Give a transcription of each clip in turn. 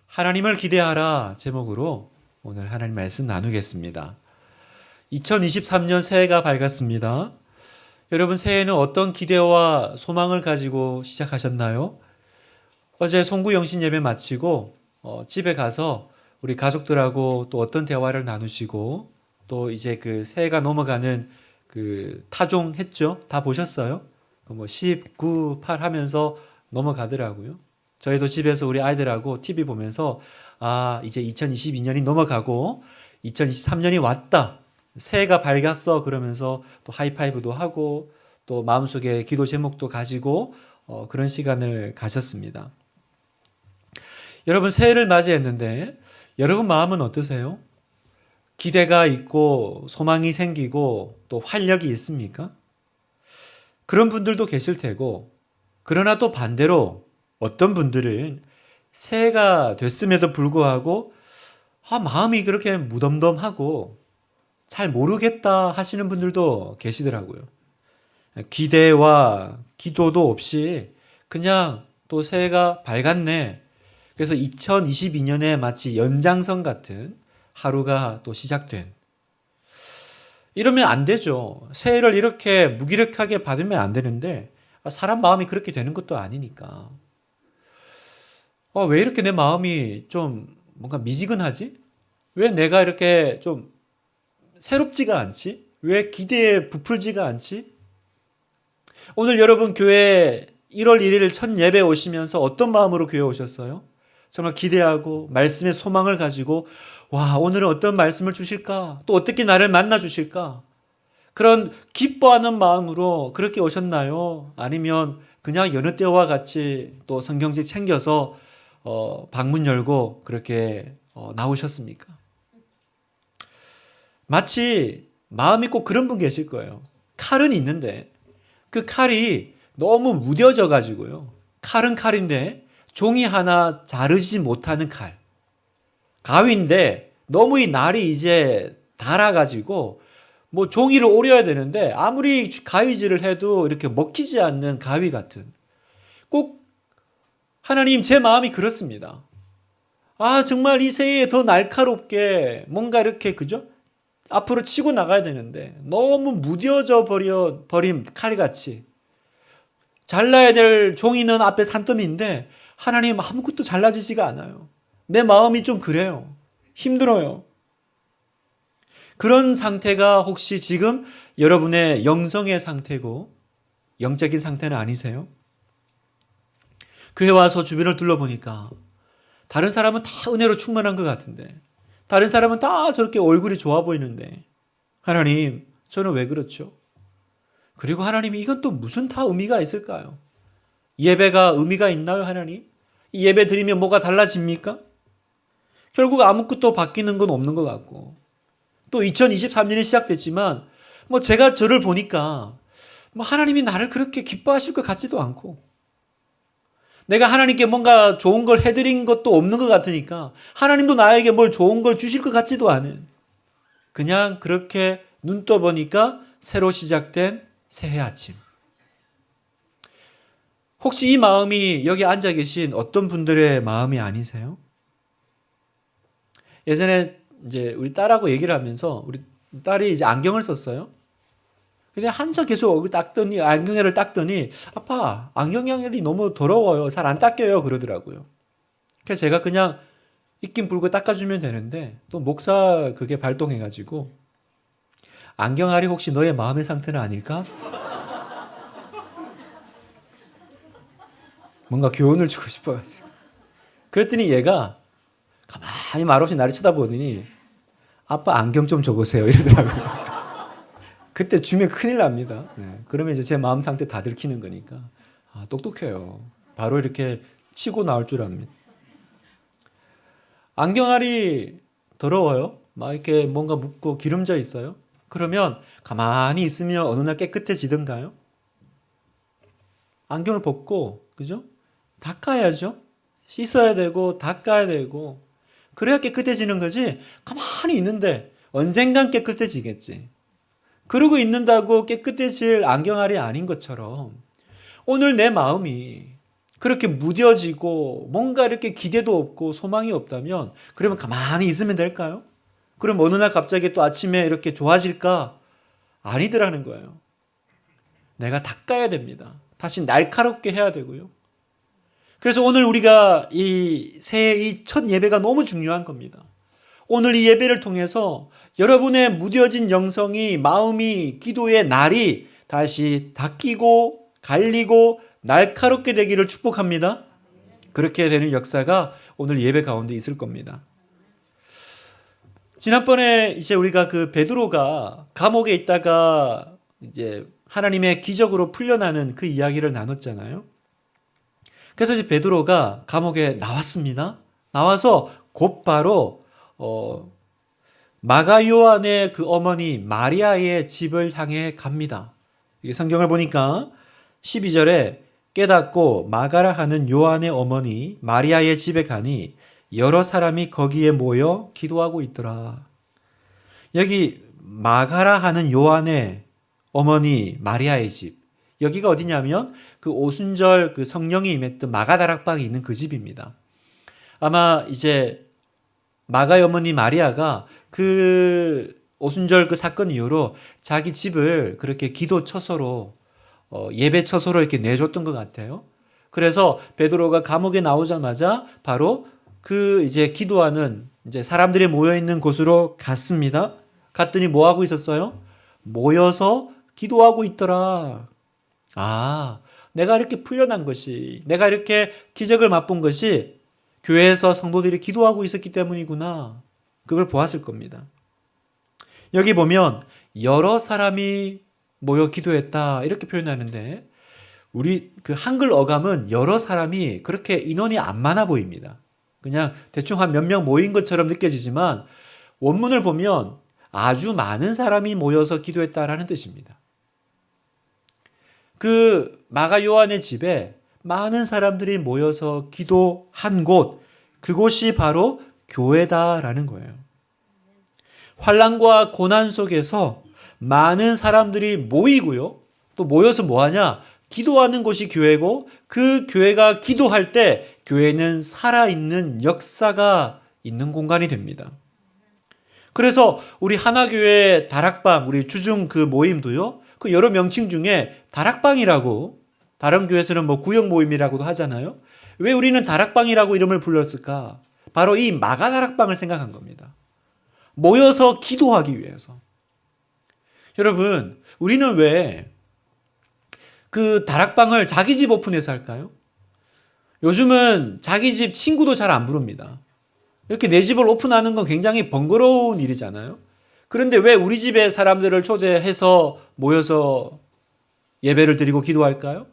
하나님을 기대하라 제목으로 오늘 하나님 말씀 나누겠습니다. 2023년 새해가 밝았습니다. 여러분 새해는 어떤 기대와 소망을 가지고 시작하셨나요? 어제 송구영신 예배 마치고 집에 가서 우리 가족들하고 또 어떤 대화를 나누시고 또 이제 그 새해가 넘어가는 그 타종 했죠? 다 보셨어요? 그 19, 8 하면서 넘어가더라고요. 저희도 집에서 우리 아이들하고 TV 보면서 이제 2022년이 넘어가고 2023년이 왔다. 새해가 밝았어. 그러면서 또 하이파이브도 하고 또 마음속에 기도 제목도 가지고 그런 시간을 가졌습니다. 여러분 새해를 맞이했는데 여러분 마음은 어떠세요? 기대가 있고 소망이 생기고 또 활력이 있습니까? 그런 분들도 계실 테고 그러나 또 반대로 어떤 분들은 새해가 됐음에도 불구하고 마음이 그렇게 무덤덤하고 잘 모르겠다 하시는 분들도 계시더라고요. 기대와 기도도 없이 그냥 또 새해가 밝았네. 그래서 2022년에 마치 연장선 같은 하루가 또 시작된. 이러면 안 되죠. 새해를 이렇게 무기력하게 받으면 안 되는데 사람 마음이 그렇게 되는 것도 아니니까. 왜 이렇게 내 마음이 좀 뭔가 미지근하지? 왜 내가 이렇게 좀 새롭지가 않지? 왜 기대에 부풀지가 않지? 오늘 여러분 교회 1월 1일 첫 예배 오시면서 어떤 마음으로 교회 오셨어요? 정말 기대하고 말씀의 소망을 가지고 오늘은 어떤 말씀을 주실까? 또 어떻게 나를 만나 주실까? 그런 기뻐하는 마음으로 그렇게 오셨나요? 아니면 그냥 여느 때와 같이 또 성경책 챙겨서 방문 열고 그렇게 나오셨습니까? 마치 마음이 꼭 그런 분 계실 거예요. 칼은 있는데 그 칼이 너무 무뎌져 가지고요. 칼은 칼인데 종이 하나 자르지 못하는 칼. 가위인데 너무 이 날이 이제 닳아가지고 종이를 오려야 되는데 아무리 가위질을 해도 이렇게 먹히지 않는 가위 같은. 꼭 하나님 제 마음이 그렇습니다. 정말 이 새해에 더 날카롭게 뭔가 이렇게 그죠? 앞으로 치고 나가야 되는데 너무 무뎌져 버린 칼같이 잘라야 될 종이는 앞에 산더미인데 하나님 아무것도 잘라지지가 않아요. 내 마음이 좀 그래요. 힘들어요. 그런 상태가 혹시 지금 여러분의 영성의 상태고 영적인 상태는 아니세요? 교회 와서 주변을 둘러보니까 다른 사람은 다 은혜로 충만한 것 같은데 다른 사람은 다 저렇게 얼굴이 좋아 보이는데 하나님 저는 왜 그렇죠? 그리고 하나님이 이건 또 무슨 다 의미가 있을까요? 예배가 의미가 있나요 하나님? 이 예배 드리면 뭐가 달라집니까? 결국 아무것도 바뀌는 건 없는 것 같고 또 2023년이 시작됐지만 제가 저를 보니까 하나님이 나를 그렇게 기뻐하실 것 같지도 않고 내가 하나님께 뭔가 좋은 걸 해드린 것도 없는 것 같으니까 하나님도 나에게 뭘 좋은 걸 주실 것 같지도 않은 그냥 그렇게 눈 떠보니까 새로 시작된 새해 아침. 혹시 이 마음이 여기 앉아 계신 어떤 분들의 마음이 아니세요? 예전에 이제 우리 딸하고 얘기를 하면서 우리 딸이 이제 안경을 썼어요. 근데 한참 계속 얼굴 닦더니 안경을 닦더니 아빠 안경열이 너무 더러워요. 잘 안 닦여요 그러더라고요. 그래서 제가 그냥 입김 불고 닦아주면 되는데 또 목사 그게 발동해가지고 안경알이 혹시 너의 마음의 상태는 아닐까? 뭔가 교훈을 주고 싶어가지고 그랬더니 얘가 가만히 말없이 나를 쳐다보더니 아빠 안경 좀 줘보세요 이러더라고요. 그때 주면 큰일 납니다. 네. 그러면 이제 제 마음 상태 다 들키는 거니까 똑똑해요. 바로 이렇게 치고 나올 줄 압니다. 안경알이 더러워요. 막 이렇게 뭔가 묻고 기름져 있어요. 그러면 가만히 있으면 어느 날 깨끗해지던가요? 안경을 벗고 그죠? 닦아야죠. 씻어야 되고 닦아야 되고 그래야 깨끗해지는 거지. 가만히 있는데 언젠간 깨끗해지겠지. 그러고 있는다고 깨끗해질 안경알이 아닌 것처럼 오늘 내 마음이 그렇게 무뎌지고 뭔가 이렇게 기대도 없고 소망이 없다면 그러면 가만히 있으면 될까요? 그럼 어느 날 갑자기 또 아침에 이렇게 좋아질까? 아니더라는 거예요. 내가 닦아야 됩니다. 다시 날카롭게 해야 되고요. 그래서 오늘 우리가 이 새해 이 첫 예배가 너무 중요한 겁니다. 오늘 이 예배를 통해서 여러분의 무뎌진 영성이, 마음이, 기도의 날이 다시 닦이고 갈리고 날카롭게 되기를 축복합니다. 그렇게 되는 역사가 오늘 예배 가운데 있을 겁니다. 지난번에 이제 우리가 그 베드로가 감옥에 있다가 이제 하나님의 기적으로 풀려나는 그 이야기를 나눴잖아요. 그래서 이제 베드로가 감옥에 나왔습니다. 나와서 곧바로 마가 요한의 그 어머니 마리아의 집을 향해 갑니다. 이게 성경을 보니까 12절에 깨닫고 마가라 하는 요한의 어머니 마리아의 집에 가니 여러 사람이 거기에 모여 기도하고 있더라. 여기 마가라 하는 요한의 어머니 마리아의 집. 여기가 어디냐면 그 오순절 그 성령이 임했던 마가다락방이 있는 그 집입니다. 아마 이제 마가의 어머니 마리아가 그 오순절 그 사건 이후로 자기 집을 그렇게 기도 처소로 예배 처소로 이렇게 내줬던 것 같아요. 그래서 베드로가 감옥에 나오자마자 바로 그 이제 기도하는 이제 사람들이 모여 있는 곳으로 갔습니다. 갔더니 뭐 하고 있었어요? 모여서 기도하고 있더라. 아, 내가 이렇게 풀려난 것이, 내가 이렇게 기적을 맛본 것이 교회에서 성도들이 기도하고 있었기 때문이구나. 그걸 보았을 겁니다. 여기 보면 여러 사람이 모여 기도했다 이렇게 표현하는데 우리 그 한글 어감은 여러 사람이 그렇게 인원이 안 많아 보입니다. 그냥 대충 한 몇 명 모인 것처럼 느껴지지만 원문을 보면 아주 많은 사람이 모여서 기도했다라는 뜻입니다. 그 마가 요한의 집에 많은 사람들이 모여서 기도한 곳, 그곳이 바로 교회다라는 거예요. 환난과 고난 속에서 많은 사람들이 모이고요. 또 모여서 뭐 하냐? 기도하는 곳이 교회고 그 교회가 기도할 때 교회는 살아있는 역사가 있는 공간이 됩니다. 그래서 우리 하나교회 다락방, 우리 주중 그 모임도요. 그 여러 명칭 중에 다락방이라고, 다른 교회에서는 뭐 구역 모임이라고도 하잖아요. 왜 우리는 다락방이라고 이름을 불렀을까? 바로 이 마가 다락방을 생각한 겁니다. 모여서 기도하기 위해서. 여러분, 우리는 왜 그 다락방을 자기 집 오픈해서 할까요? 요즘은 자기 집 친구도 잘 안 부릅니다. 이렇게 내 집을 오픈하는 건 굉장히 번거로운 일이잖아요. 그런데 왜 우리 집에 사람들을 초대해서 모여서 예배를 드리고 기도할까요?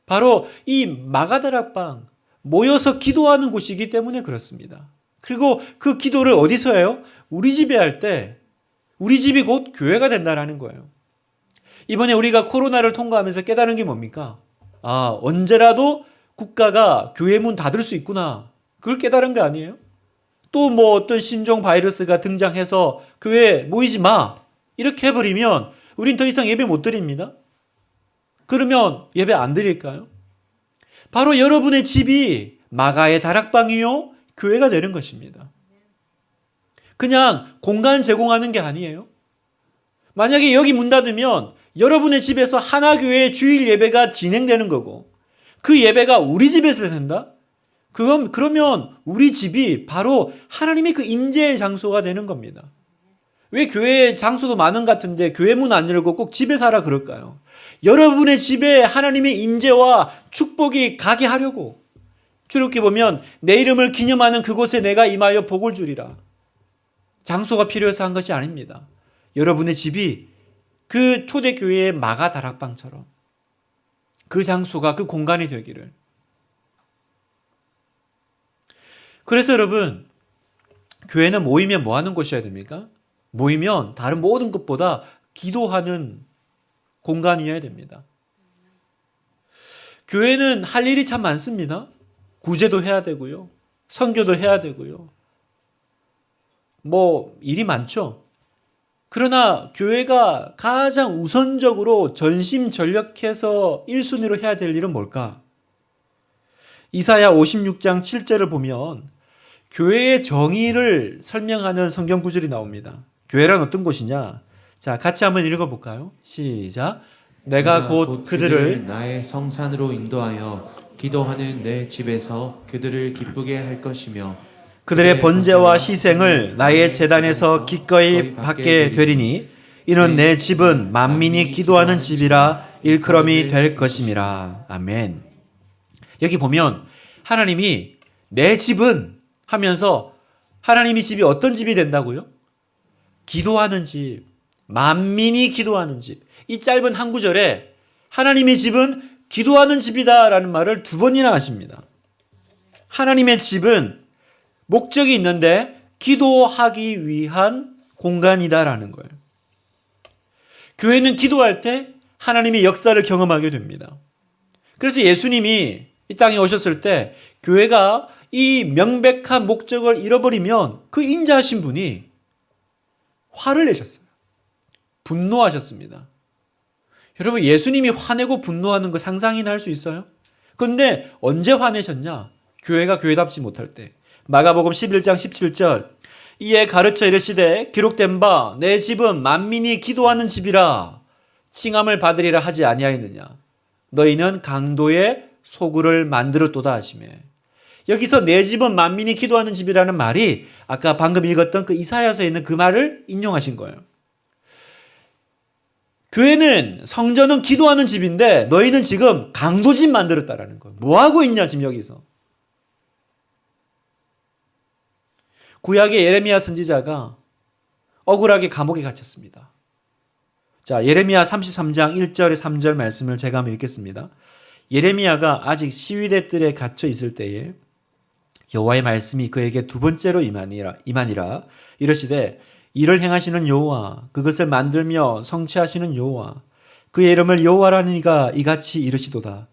바로 이 마가다락방, 모여서 기도하는 곳이기 때문에 그렇습니다. 그리고 그 기도를 어디서 해요? 우리 집에 할 때 우리 집이 곧 교회가 된다는 거예요. 이번에 우리가 코로나를 통과하면서 깨달은 게 뭡니까? 아, 언제라도 국가가 교회 문 닫을 수 있구나. 그걸 깨달은 거 아니에요? 또 뭐 어떤 신종 바이러스가 등장해서 교회에 모이지 마. 이렇게 해버리면 우린 더 이상 예배 못 드립니다. 그러면 예배 안 드릴까요? 바로 여러분의 집이 마가의 다락방이요, 교회가 되는 것입니다. 그냥 공간 제공하는 게 아니에요. 만약에 여기 문 닫으면 여러분의 집에서 하나교회의 주일 예배가 진행되는 거고 그 예배가 우리 집에서 된다? 그러면 우리 집이 바로 하나님의 그 임재의 장소가 되는 겁니다. 왜 교회 장소도 많은 것 같은데 교회 문 안 열고 꼭 집에서 하라 그럴까요? 여러분의 집에 하나님의 임재와 축복이 가게 하려고. 출애굽기 보면 내 이름을 기념하는 그곳에 내가 임하여 복을 주리라. 장소가 필요해서 한 것이 아닙니다. 여러분의 집이 그 초대교회의 마가 다락방처럼 그 장소가 그 공간이 되기를. 그래서 여러분, 교회는 모이면 뭐 하는 곳이어야 됩니까? 모이면 다른 모든 것보다 기도하는 공간이어야 됩니다. 교회는 할 일이 참 많습니다. 구제도 해야 되고요. 선교도 해야 되고요. 뭐 일이 많죠. 그러나 교회가 가장 우선적으로 전심전력해서 1순위로 해야 될 일은 뭘까? 이사야 56장 7절을 보면 교회의 정의를 설명하는 성경 구절이 나옵니다. 교회란 어떤 곳이냐? 자, 같이 한번 읽어볼까요? 시작. 내가 곧 그들을 나의 성산으로 인도하여 기도하는 내 집에서 그들을 기쁘게 할 것이며 그들의 번제와 희생을 나의 제단에서 기꺼이 받게 되리니 이는 내 집은 만민이 기도하는 집이라 일컬음이 될 것임이라. 아멘. 여기 보면 하나님이 내 집은 하면서 하나님의 집이 어떤 집이 된다고요? 기도하는 집, 만민이 기도하는 집. 이 짧은 한 구절에 하나님의 집은 기도하는 집이다라는 말을 두 번이나 하십니다. 하나님의 집은 목적이 있는데 기도하기 위한 공간이다라는 거예요. 교회는 기도할 때 하나님의 역사를 경험하게 됩니다. 그래서 예수님이 이 땅에 오셨을 때 교회가 이 명백한 목적을 잃어버리면 그 인자하신 분이 화를 내셨어요. 분노하셨습니다. 여러분, 예수님이 화내고 분노하는 거 상상이나 할 수 있어요? 그런데 언제 화내셨냐? 교회가 교회답지 못할 때. 마가복음 11장 17절 이에 가르쳐 이르시되 기록된 바 내 집은 만민이 기도하는 집이라 칭함을 받으리라 하지 아니하였느냐. 너희는 강도의 소굴을 만들었도다 하시매. 여기서 내 집은 만민이 기도하는 집이라는 말이 아까 방금 읽었던 그 이사야서에 있는 그 말을 인용하신 거예요. 교회는 성전은 기도하는 집인데 너희는 지금 강도집 만들었다라는 거예요. 뭐 하고 있냐 지금 여기서. 구약의 예레미야 선지자가 억울하게 감옥에 갇혔습니다. 자, 예레미야 33장 1절에 3절 말씀을 제가 한번 읽겠습니다. 예레미야가 아직 시위대 뜰에 갇혀 있을 때에 여호와의 말씀이 그에게 두 번째로 임하니라 이르시되 이를 행하시는 여호와 그것을 만들며 성취하시는 여호와 그의 이름을 여호와라는 이가 이같이 이르시도다.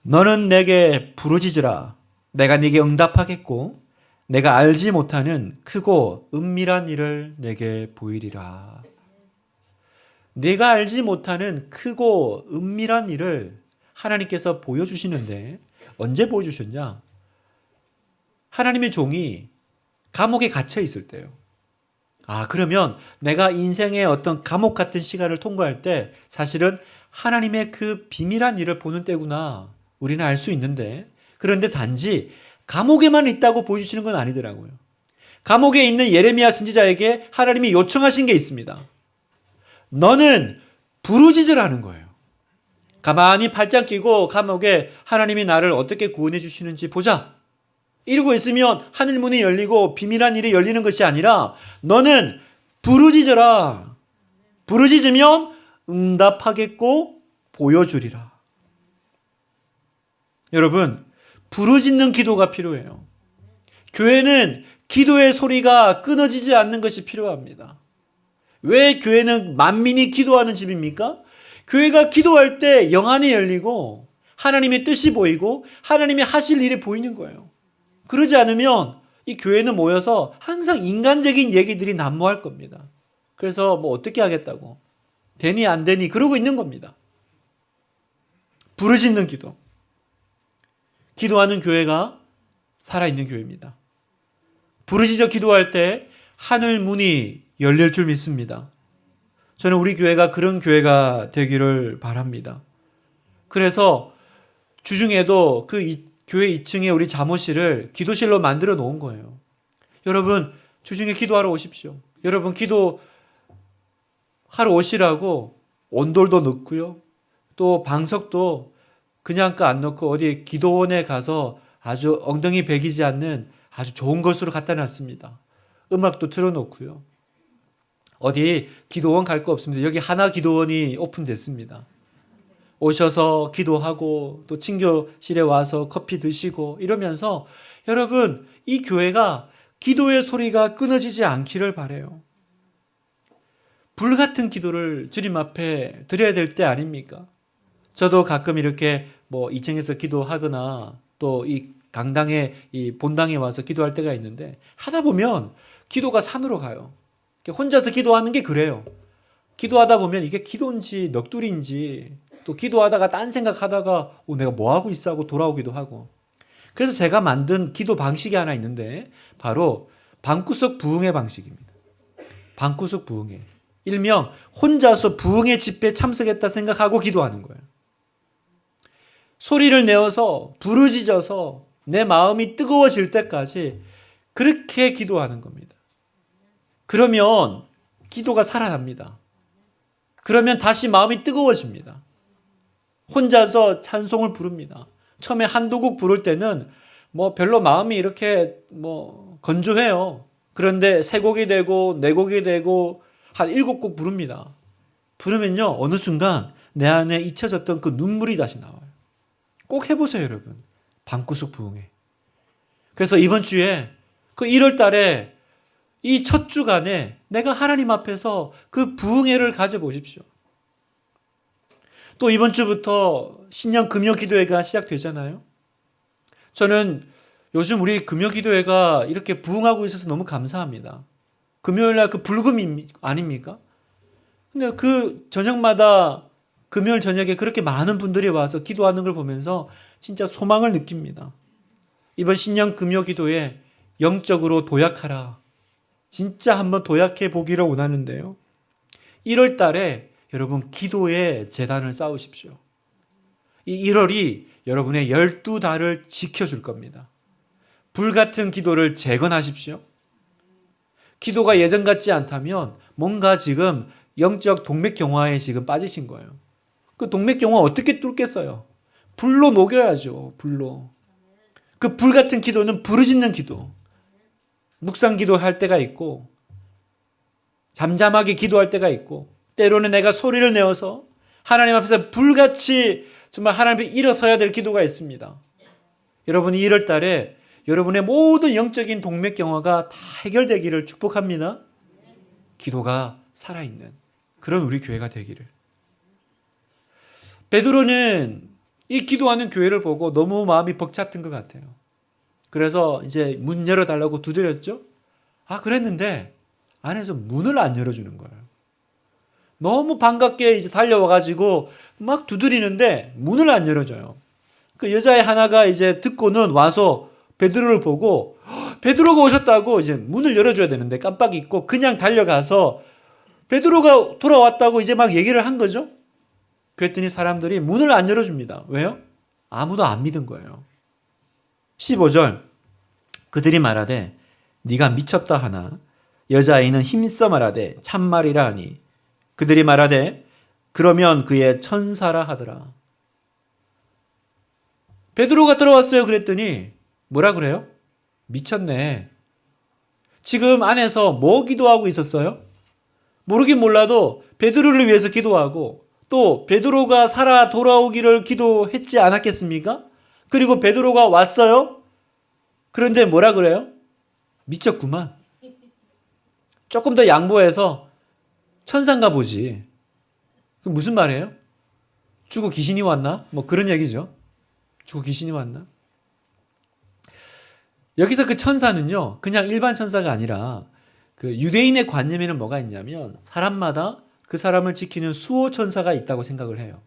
너는 내게 부르짖으라. 내가 네게 응답하겠고 내가 알지 못하는 크고 은밀한 일을 내게 보이리라. 내가 알지 못하는 크고 은밀한 일을 하나님께서 보여주시는데 언제 보여주셨냐? 하나님의 종이 감옥에 갇혀 있을 때요. 아, 그러면 내가 인생의 어떤 감옥 같은 시간을 통과할 때 사실은 하나님의 그 비밀한 일을 보는 때구나. 우리는 알 수 있는데 그런데 단지 감옥에만 있다고 보여주시는 건 아니더라고요. 감옥에 있는 예레미야 선지자에게 하나님이 요청하신 게 있습니다. 너는 부르짖으라는 거예요. 가만히 팔짱 끼고 감옥에 하나님이 나를 어떻게 구원해 주시는지 보자. 이러고 있으면 하늘 문이 열리고 비밀한 일이 열리는 것이 아니라 너는 부르짖어라. 부르짖으면 응답하겠고 보여주리라. 여러분, 부르짖는 기도가 필요해요. 교회는 기도의 소리가 끊어지지 않는 것이 필요합니다. 왜 교회는 만민이 기도하는 집입니까? 교회가 기도할 때 영안이 열리고 하나님의 뜻이 보이고 하나님이 하실 일이 보이는 거예요. 그러지 않으면 이 교회는 모여서 항상 인간적인 얘기들이 난무할 겁니다. 그래서 뭐 어떻게 하겠다고 되니 안 되니 그러고 있는 겁니다. 부르짖는 기도. 기도하는 교회가 살아있는 교회입니다. 부르짖어 기도할 때 하늘 문이 열릴 줄 믿습니다. 저는 우리 교회가 그런 교회가 되기를 바랍니다. 그래서 주중에도 그 교회 2층에 우리 사무실을 기도실로 만들어 놓은 거예요. 여러분, 주중에 기도하러 오십시오. 여러분, 기도하러 오시라고 온돌도 넣고요. 또 방석도 그냥 안 넣고 어디 기도원에 가서 아주 엉덩이 베기지 않는 아주 좋은 것으로 갖다 놨습니다. 음악도 틀어놓고요. 어디 기도원 갈 거 없습니다. 여기 하나 기도원이 오픈됐습니다. 오셔서 기도하고 또 친교실에 와서 커피 드시고 이러면서 여러분, 이 교회가 기도의 소리가 끊어지지 않기를 바라요. 불같은 기도를 주님 앞에 드려야 될 때 아닙니까? 저도 가끔 이렇게 뭐 2층에서 기도하거나 또 이 강당에 이 본당에 와서 기도할 때가 있는데 하다 보면 기도가 산으로 가요. 혼자서 기도하는 게 그래요. 기도하다 보면 이게 기도인지 넋두리인지 또 기도하다가 딴 생각하다가 내가 뭐 하고 있어 하고 돌아오기도 하고. 그래서 제가 만든 기도 방식이 하나 있는데 바로 방구석 부흥회 방식입니다. 방구석 부흥회. 일명 혼자서 부흥회 집회에 참석했다 생각하고 기도하는 거예요. 소리를 내어서 부르짖어서 내 마음이 뜨거워질 때까지 그렇게 기도하는 겁니다. 그러면 기도가 살아납니다. 그러면 다시 마음이 뜨거워집니다. 혼자서 찬송을 부릅니다. 처음에 한두 곡 부를 때는 별로 마음이 이렇게 건조해요. 그런데 세 곡이 되고 네 곡이 되고 한 7곡 부릅니다. 부르면요, 어느 순간 내 안에 잊혀졌던 그 눈물이 다시 나와요. 꼭 해보세요, 여러분. 방구석 부흥회. 그래서 이번 주에 그 1월 달에 이 첫 주간에 내가 하나님 앞에서 그 부흥회를 가져보십시오. 또 이번 주부터 신년 금요 기도회가 시작되잖아요. 저는 요즘 우리 금요 기도회가 이렇게 부흥하고 있어서 너무 감사합니다. 금요일 날 그 불금 아닙니까? 근데 그 저녁마다 금요일 저녁에 그렇게 많은 분들이 와서 기도하는 걸 보면서 진짜 소망을 느낍니다. 이번 신년 금요 기도회 영적으로 도약하라. 진짜 한번 도약해 보기를 원하는데요. 1월 달에 여러분 기도의 제단을 쌓으십시오. 이 1월이 여러분의 12달을 지켜줄 겁니다. 불같은 기도를 재건하십시오. 기도가 예전 같지 않다면 뭔가 지금 영적 동맥경화에 지금 빠지신 거예요. 그 동맥경화 어떻게 뚫겠어요? 불로 녹여야죠. 불로. 그 불같은 기도는 부르짖는 기도. 묵상 기도할 때가 있고 잠잠하게 기도할 때가 있고 때로는 내가 소리를 내어서 하나님 앞에서 불같이 정말 하나님 앞에 일어서야 될 기도가 있습니다. 여러분이 1월 달에 여러분의 모든 영적인 동맥경화가 다 해결되기를 축복합니다. 기도가 살아있는 그런 우리 교회가 되기를. 베드로는 이 기도하는 교회를 보고 너무 마음이 벅찼던 것 같아요. 그래서 이제 문 열어달라고 두드렸죠. 그랬는데 안에서 문을 안 열어주는 거예요. 너무 반갑게 이제 달려와가지고 막 두드리는데 문을 안 열어줘요. 그 여자애 하나가 이제 듣고는 와서 베드로를 보고 베드로가 오셨다고 이제 문을 열어줘야 되는데 깜빡 잊고 그냥 달려가서 베드로가 돌아왔다고 이제 막 얘기를 한 거죠. 그랬더니 사람들이 문을 안 열어줍니다. 왜요? 아무도 안 믿은 거예요. 15절 그들이 말하되 네가 미쳤다 하나 여자아이는 힘써 말하되 참말이라 하니 그들이 말하되 그러면 그의 천사라 하더라. 베드로가 들어왔어요. 그랬더니 뭐라 그래요? 미쳤네. 지금 안에서 뭐 기도하고 있었어요? 모르긴 몰라도 베드로를 위해서 기도하고 또 베드로가 살아 돌아오기를 기도했지 않았겠습니까? 그리고 베드로가 왔어요. 그런데 뭐라 그래요? 미쳤구만. 조금 더 양보해서 천사인가 보지. 그 무슨 말이에요? 죽어 귀신이 왔나? 그런 얘기죠. 죽어 귀신이 왔나? 여기서 그 천사는요, 그냥 일반 천사가 아니라 그 유대인의 관념에는 뭐가 있냐면 사람마다 그 사람을 지키는 수호 천사가 있다고 생각을 해요.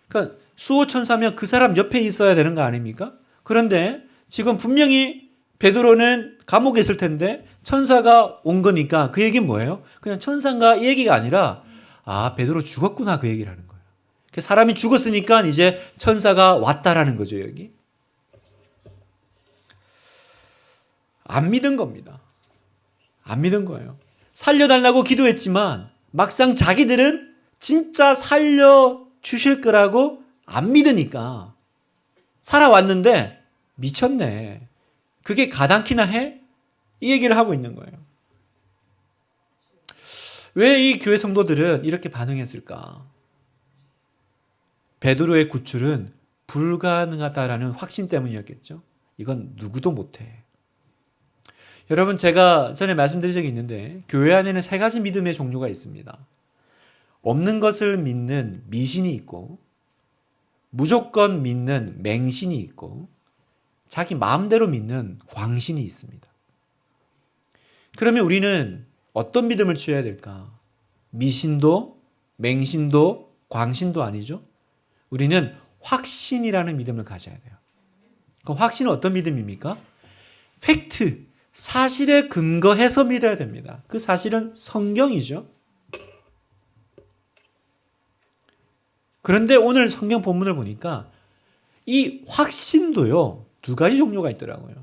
그러니까 수호 천사면 그 사람 옆에 있어야 되는 거 아닙니까? 그런데 지금 분명히 베드로는 감옥에 있을 텐데 천사가 온 거니까 그 얘기는 뭐예요? 그냥 천사인가 이 얘기가 아니라 베드로 죽었구나 그 얘기를 하는 거예요. 사람이 죽었으니까 이제 천사가 왔다라는 거죠. 여기. 안 믿은 겁니다. 안 믿은 거예요. 살려달라고 기도했지만 막상 자기들은 진짜 살려주실 거라고 안 믿으니까 살아왔는데 미쳤네. 그게 가당키나 해? 이 얘기를 하고 있는 거예요. 왜 이 교회 성도들은 이렇게 반응했을까? 베드로의 구출은 불가능하다라는 확신 때문이었겠죠. 이건 누구도 못해. 여러분 제가 전에 말씀드린 적이 있는데 교회 안에는 3가지 믿음의 종류가 있습니다. 없는 것을 믿는 미신이 있고 무조건 믿는 맹신이 있고 자기 마음대로 믿는 광신이 있습니다. 그러면 우리는 어떤 믿음을 취해야 될까? 미신도 맹신도 광신도 아니죠. 우리는 확신이라는 믿음을 가져야 돼요. 그 확신은 어떤 믿음입니까? 팩트, 사실에 근거해서 믿어야 됩니다. 그 사실은 성경이죠. 그런데 오늘 성경 본문을 보니까 이 확신도요, 두 가지 종류가 있더라고요.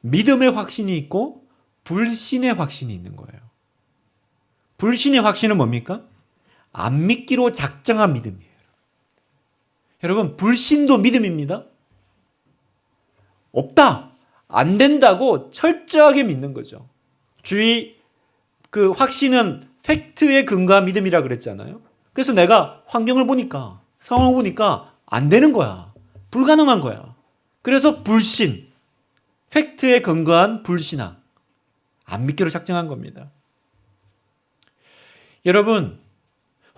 믿음의 확신이 있고 불신의 확신이 있는 거예요. 불신의 확신은 뭡니까? 안 믿기로 작정한 믿음이에요. 여러분, 불신도 믿음입니다. 없다, 안 된다고 철저하게 믿는 거죠. 주의 그 확신은 팩트에 근거한 믿음이라 그랬잖아요. 그래서 내가 환경을 보니까, 상황을 보니까 안 되는 거야. 불가능한 거야. 그래서 불신, 팩트에 근거한 불신앙, 안 믿기로 작정한 겁니다. 여러분,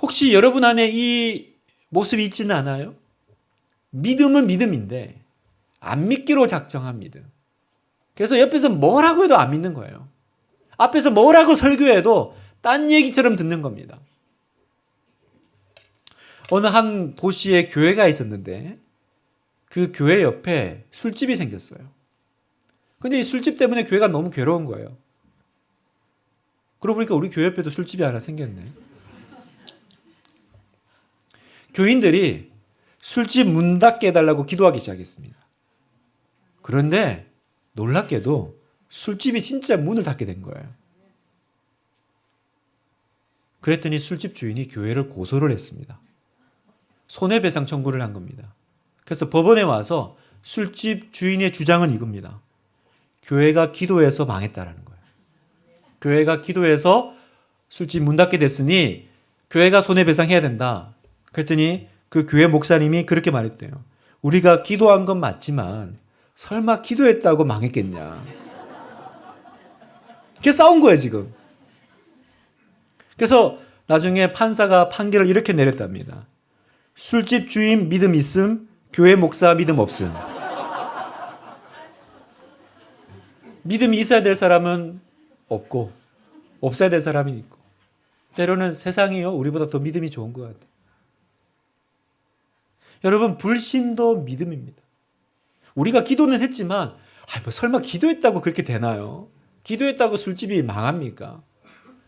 혹시 여러분 안에 이 모습이 있지는 않아요? 믿음은 믿음인데 안 믿기로 작정한 믿음. 그래서 옆에서 뭐라고 해도 안 믿는 거예요. 앞에서 뭐라고 설교해도 딴 얘기처럼 듣는 겁니다. 어느 한 도시에 교회가 있었는데 그 교회 옆에 술집이 생겼어요. 근데 이 술집 때문에 교회가 너무 괴로운 거예요. 그러고 보니까 우리 교회 옆에도 술집이 하나 생겼네. 교인들이 술집 문 닫게 해달라고 기도하기 시작했습니다. 그런데 놀랍게도 술집이 진짜 문을 닫게 된 거예요. 그랬더니 술집 주인이 교회를 고소를 했습니다. 손해배상 청구를 한 겁니다. 그래서 법원에 와서 술집 주인의 주장은 이겁니다. 교회가 기도해서 망했다라는 거예요. 교회가 기도해서 술집 문 닫게 됐으니 교회가 손해배상해야 된다. 그랬더니 그 교회 목사님이 그렇게 말했대요. 우리가 기도한 건 맞지만 설마 기도했다고 망했겠냐. 이렇게 싸운 거예요, 지금. 그래서 나중에 판사가 판결을 이렇게 내렸답니다. 술집 주인 믿음 있음, 교회 목사 믿음 없음. 믿음이 있어야 될 사람은 없고 없어야 될 사람이 있고, 때로는 세상이요 우리보다 더 믿음이 좋은 것 같아요. 여러분, 불신도 믿음입니다. 우리가 기도는 했지만 뭐 설마 기도했다고 그렇게 되나요? 기도했다고 술집이 망합니까?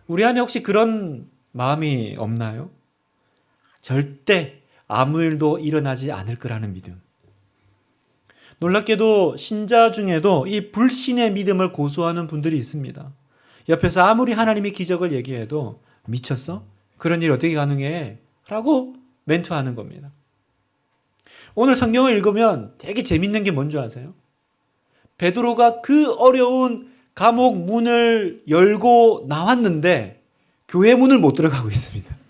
우리 안에 혹시 그런 마음이 없나요? 절대 아무 일도 일어나지 않을 거라는 믿음. 놀랍게도 신자 중에도 이 불신의 믿음을 고수하는 분들이 있습니다. 옆에서 아무리 하나님의 기적을 얘기해도 미쳤어? 그런 일이 어떻게 가능해? 라고 멘트하는 겁니다. 오늘 성경을 읽으면 되게 재밌는 게 뭔지 아세요? 베드로가 그 어려운 감옥 문을 열고 나왔는데 교회 문을 못 들어가고 있습니다.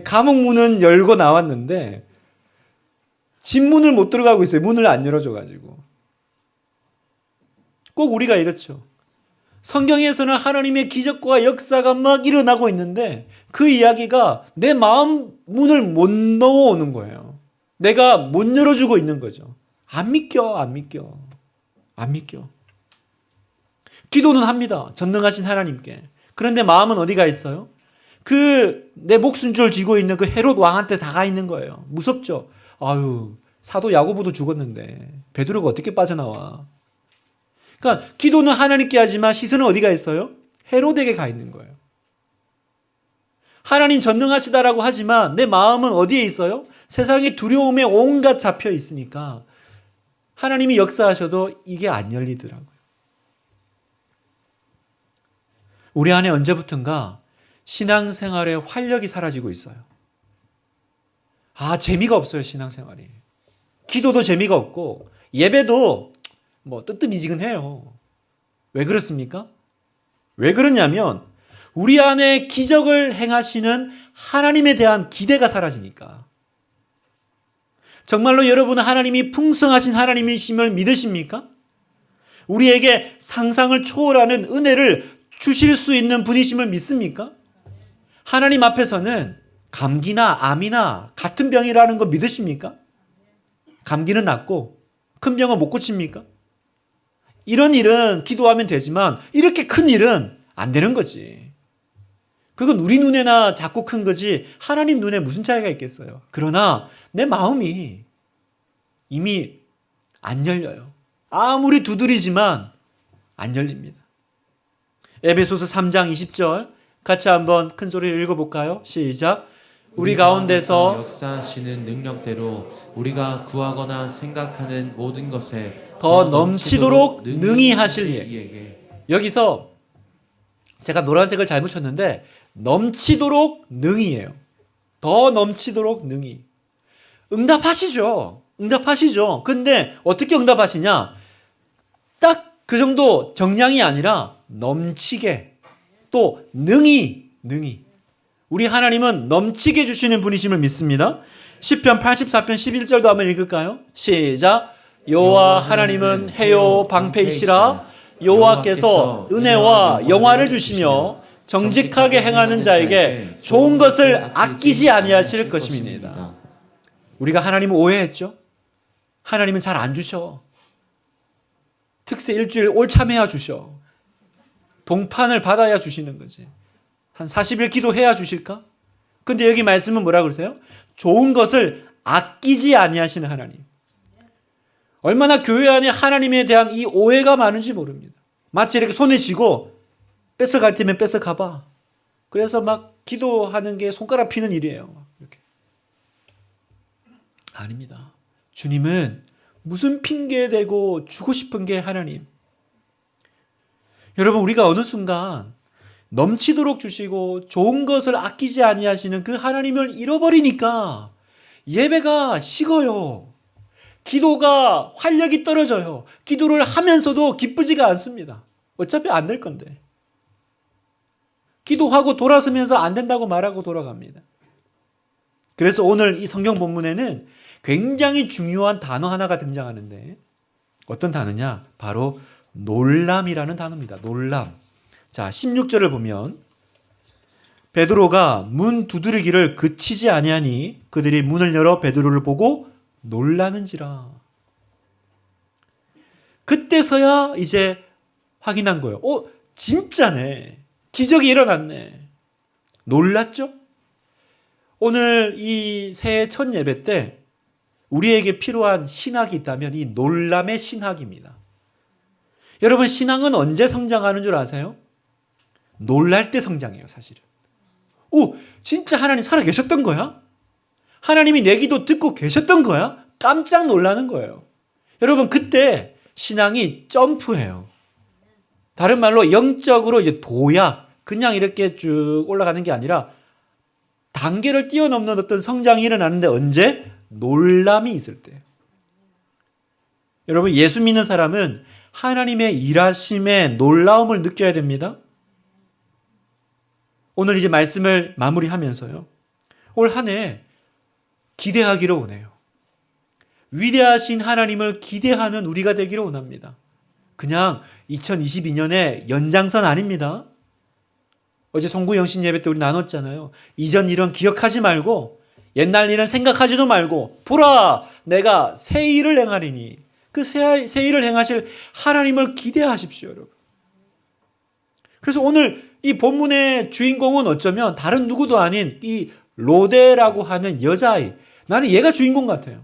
감옥 문은 열고 나왔는데 집 문을 못 들어가고 있어요. 문을 안 열어줘가지고. 꼭 우리가 이렇죠. 성경에서는 하나님의 기적과 역사가 막 일어나고 있는데 그 이야기가 내 마음 문을 못 넣어오는 거예요. 내가 못 열어주고 있는 거죠. 안 믿겨, 안 믿겨, 안 믿겨. 기도는 합니다. 전능하신 하나님께. 그런데 마음은 어디가 있어요? 그 내 목숨줄 쥐고 있는 그 헤롯 왕한테 다가 있는 거예요. 무섭죠? 아유, 사도 야고보도 죽었는데 베드로가 어떻게 빠져나와? 그러니까 기도는 하나님께 하지만 시선은 어디가 있어요? 헤롯에게 가 있는 거예요. 하나님 전능하시다라고 하지만 내 마음은 어디에 있어요? 세상의 두려움에 온갖 잡혀 있으니까 하나님이 역사하셔도 이게 안 열리더라고요. 우리 안에 언제부턴가 신앙생활의 활력이 사라지고 있어요. 재미가 없어요, 신앙생활이. 기도도 재미가 없고 예배도 뜨뜻미지근해요. 왜 그렇습니까? 왜 그러냐면 우리 안에 기적을 행하시는 하나님에 대한 기대가 사라지니까. 정말로 여러분은 하나님이 풍성하신 하나님이심을 믿으십니까? 우리에게 상상을 초월하는 은혜를 주실 수 있는 분이심을 믿습니까? 하나님 앞에서는 감기나 암이나 같은 병이라는 거 믿으십니까? 감기는 낫고 큰 병은 못 고칩니까? 이런 일은 기도하면 되지만 이렇게 큰 일은 안 되는 거지. 그건 우리 눈에나 작고 큰 거지 하나님 눈에 무슨 차이가 있겠어요. 그러나 내 마음이 이미 안 열려요. 아무리 두드리지만 안 열립니다. 에베소서 3장 20절 같이 한번 큰 소리로 읽어볼까요? 시작. 우리 가운데서 역사하시는 능력대로 우리가 구하거나 생각하는 모든 것에 더 넘치도록 능히 하실 이에게. 여기서 제가 노란색을 잘못 쳤는데 넘치도록 능히예요. 더 넘치도록 능히. 응답하시죠. 응답하시죠. 근데 어떻게 응답하시냐? 딱 그 정도 정량이 아니라 넘치게, 또 능히. 우리 하나님은 넘치게 주시는 분이심을 믿습니다. 시편 84편 11절도 한번 읽을까요? 시작. 여호와 하나님은 해요 방패이시라. 여호와께서 은혜와 영화를 주시며 정직하게 행하는 자에게 좋은 것을 아끼지 아니하실 것입니다. 우리가 하나님을 오해했죠. 하나님은 잘 안 주셔. 특세 일주일 올참해야 주셔. 동판을 받아야 주시는 거지. 한 40일 기도해야 주실까? 근데 여기 말씀은 뭐라 그러세요? 좋은 것을 아끼지 아니하시는 하나님. 얼마나 교회 안에 하나님에 대한 이 오해가 많은지 모릅니다. 마치 이렇게 손에 쥐고 뺏어갈 테면 뺏어가봐. 그래서 막 기도하는 게 손가락 피는 일이에요. 이렇게. 아닙니다. 주님은 무슨 핑계 대고 주고 싶은 게 하나님. 여러분, 우리가 어느 순간 넘치도록 주시고 좋은 것을 아끼지 아니하시는 그 하나님을 잃어버리니까 예배가 식어요. 기도가 활력이 떨어져요. 기도를 하면서도 기쁘지가 않습니다. 어차피 안 될 건데. 기도하고 돌아서면서 안 된다고 말하고 돌아갑니다. 그래서 오늘 이 성경 본문에는 굉장히 중요한 단어 하나가 등장하는데 어떤 단어냐? 바로 놀람이라는 단어입니다. 놀람. 자, 16절을 보면 베드로가 문 두드리기를 그치지 아니하니 그들이 문을 열어 베드로를 보고 놀라는지라. 그때서야 이제 확인한 거예요. 진짜네. 기적이 일어났네. 놀랐죠? 오늘 이 새해 첫 예배 때 우리에게 필요한 신학이 있다면 이 놀람의 신학입니다. 여러분, 신앙은 언제 성장하는 줄 아세요? 놀랄 때 성장해요, 사실은. 진짜 하나님 살아 계셨던 거야? 하나님이 내 기도 듣고 계셨던 거야? 깜짝 놀라는 거예요. 여러분, 그때 신앙이 점프해요. 다른 말로 영적으로 이제 도약, 그냥 이렇게 쭉 올라가는 게 아니라 단계를 뛰어넘는 어떤 성장이 일어나는데 언제? 놀람이 있을 때. 여러분, 예수 믿는 사람은 하나님의 일하심에 놀라움을 느껴야 됩니다. 오늘 이제 말씀을 마무리하면서요. 올 한 해 기대하기를 원해요. 위대하신 하나님을 기대하는 우리가 되기를 원합니다. 그냥 2022년의 연장선 아닙니다. 어제 송구영신 예배 때 우리 나눴잖아요. 이전 일은 기억하지 말고 옛날 일은 생각하지도 말고 보라 내가 새 일을 행하리니 그 새 일을 행하실 하나님을 기대하십시오. 여러분. 그래서 오늘 이 본문의 주인공은 어쩌면 다른 누구도 아닌 이 로데라고 하는 여자아이. 나는 얘가 주인공 같아요.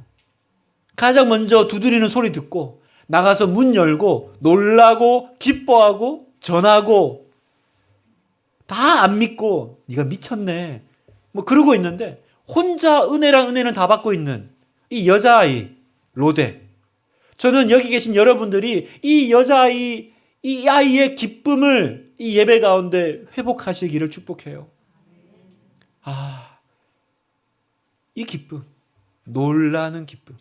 가장 먼저 두드리는 소리 듣고 나가서 문 열고 놀라고 기뻐하고 전하고 다 안 믿고 네가 미쳤네 뭐 그러고 있는데 혼자 은혜랑 은혜는 다 받고 있는 이 여자아이 로데. 저는 여기 계신 여러분들이 이 여자아이 이 아이의 기쁨을 이 예배 가운데 회복하시기를 축복해요. 이 기쁨, 놀라는 기쁨.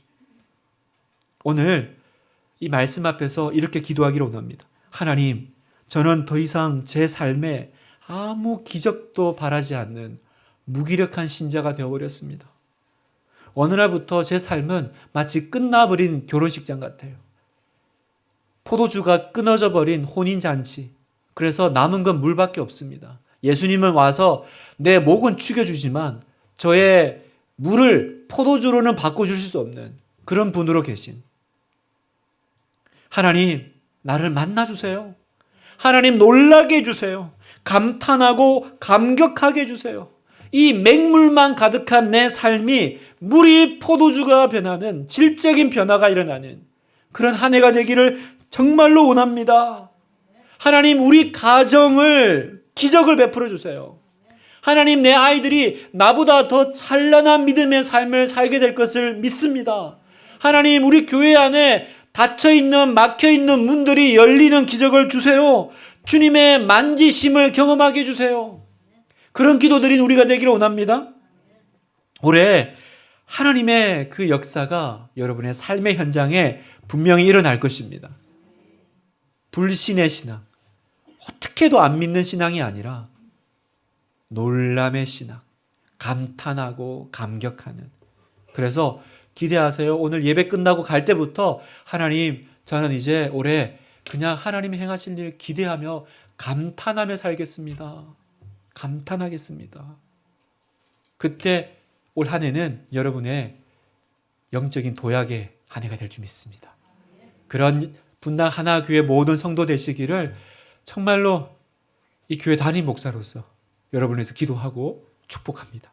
오늘 이 말씀 앞에서 이렇게 기도하기를 원합니다. 하나님, 저는 더 이상 제 삶에 아무 기적도 바라지 않는 무기력한 신자가 되어버렸습니다. 어느 날부터 제 삶은 마치 끝나버린 결혼식장 같아요. 포도주가 끊어져 버린 혼인잔치. 그래서 남은 건 물밖에 없습니다. 예수님은 와서 내 목은 축여주지만 저의 물을 포도주로는 바꿔주실 수 없는 그런 분으로 계신 하나님, 나를 만나주세요. 하나님, 놀라게 해주세요. 감탄하고 감격하게 해주세요. 이 맹물만 가득한 내 삶이 물이 포도주가 변하는 질적인 변화가 일어나는 그런 한 해가 되기를 정말로 원합니다. 하나님, 우리 가정을 기적을 베풀어 주세요. 하나님, 내 아이들이 나보다 더 찬란한 믿음의 삶을 살게 될 것을 믿습니다. 하나님, 우리 교회 안에 닫혀있는 막혀있는 문들이 열리는 기적을 주세요. 주님의 만지심을 경험하게 해주세요. 그런 기도드린 우리가 되기를 원합니다. 올해 하나님의 그 역사가 여러분의 삶의 현장에 분명히 일어날 것입니다. 불신의 신앙, 어떻게 해도 안 믿는 신앙이 아니라 놀람의 신앙, 감탄하고 감격하는. 그래서 기대하세요. 오늘 예배 끝나고 갈 때부터 하나님, 저는 이제 올해 그냥 하나님이 행하실 일 기대하며 감탄하며 살겠습니다. 감탄하겠습니다. 그때 올 한 해는 여러분의 영적인 도약의 한 해가 될 줄 믿습니다. 그런 분당 하나교회 모든 성도 되시기를 정말로 이 교회 담임 목사로서 여러분을 위해서 기도하고 축복합니다.